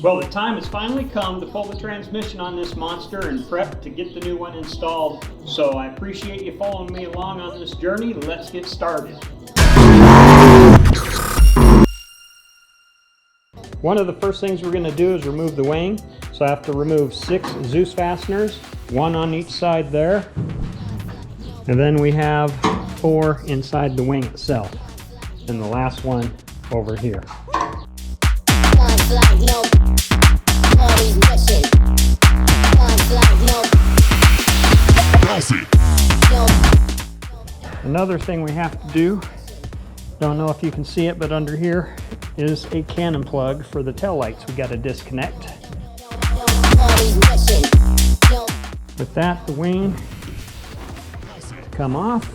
Well, the time has finally come to pull the transmission on this monster and prep to get the new one installed. So I appreciate you following me along on this journey. Let's get started. One of the first things we're going to do is remove the wing. So I have to remove 6 Zeus fasteners, 1 on each side there. And then we have 4 inside the wing itself. And the last one over here. Another thing we have to do, don't know if you can see it, but under here is a cannon plug for the tail lights we got to disconnect. With that, the wing come off.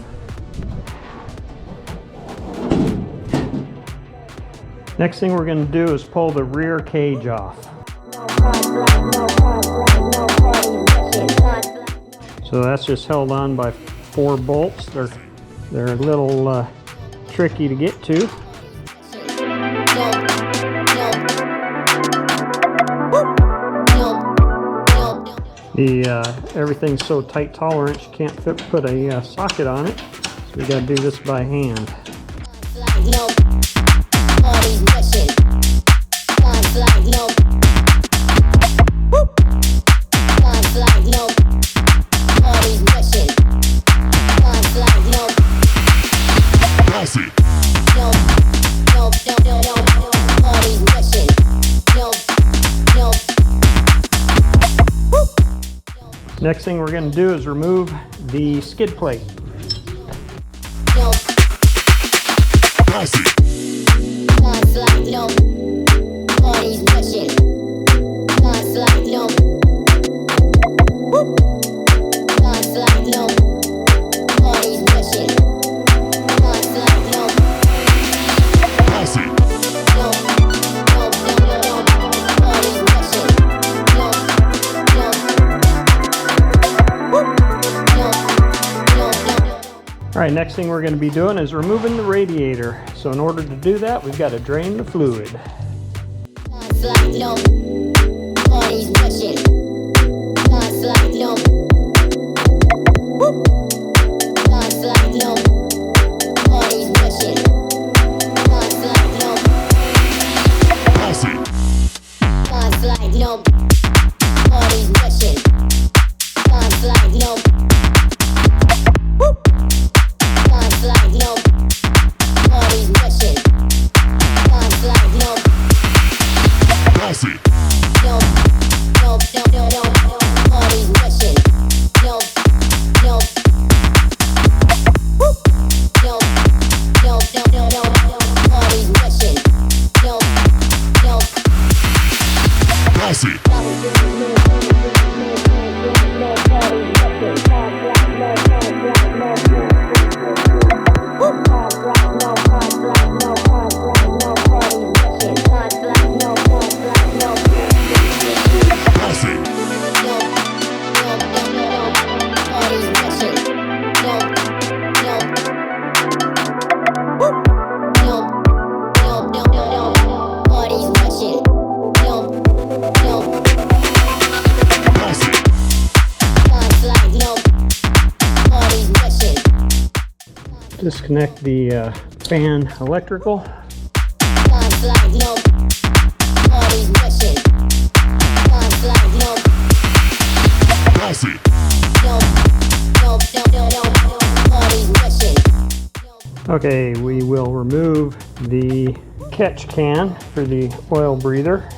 Next thing we're going to do is pull the rear cage off. So that's just held on by 4 bolts. They're a little tricky to get to. Everything's so tight tolerance you can't put a socket on it, so we got to do this by hand. Next thing we're going to do is remove the skid plate. Alright, next thing we're going to be doing is removing the radiator. So in order to do that, we've got to drain the fluid. Disconnect the fan electrical. Okay, we will remove the catch can for the oil breather.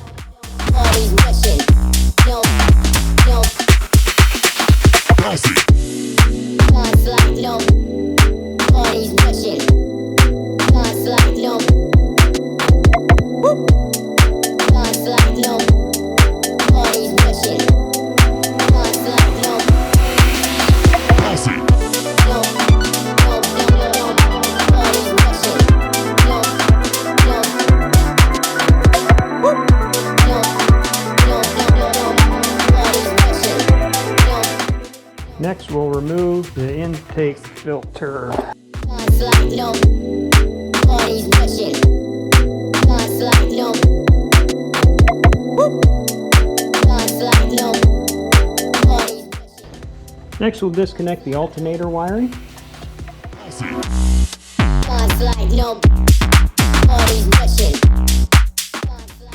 Next, we'll remove the intake filter. Woo! Next we'll disconnect the alternator wiring.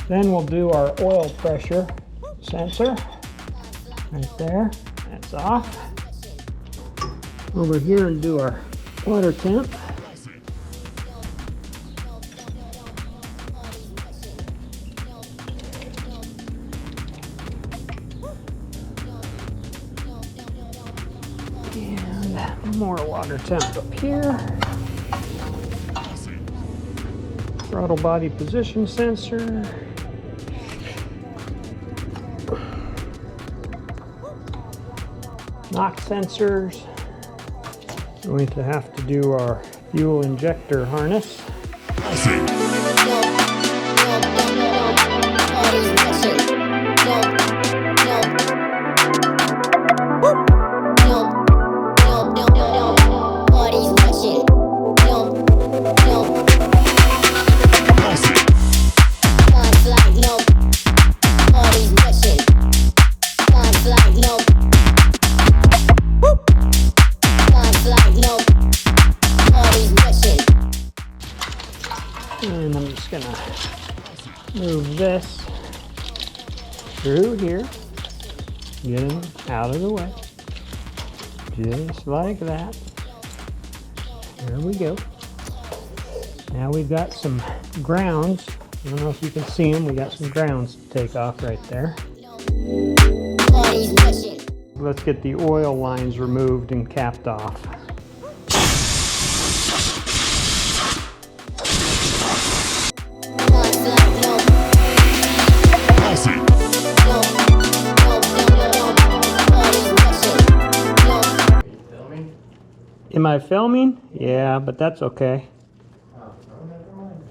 Then we'll do our oil pressure sensor right there. That's off. Over here and do our water temp. And more water temp up here. Throttle body position sensor. Knock sensors. Going to have to do our fuel injector harness. And I'm just gonna move this through here, get him out of the way, just like that. There we go. Now we've got some grounds. I don't know if you can see them. We got some grounds to take off right there. Let's get the oil lines removed and capped off. Am I filming? Yeah, but that's okay.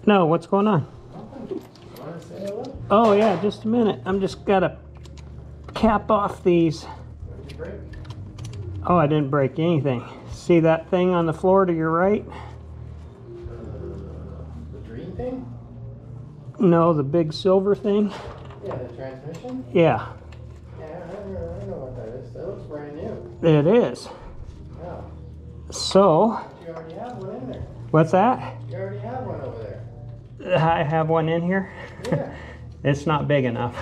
No, what's going on? Oh yeah, just a minute. I'm just gotta cap off these. Oh, I didn't break anything. See that thing on the floor to your right? The green thing? No, the big silver thing. Yeah, the transmission? Yeah. Yeah, I know what that is. That looks brand new. It is. Yeah. So. But you already have one in there. What's that? You already have one over there. I have one in here? Yeah. It's not big enough.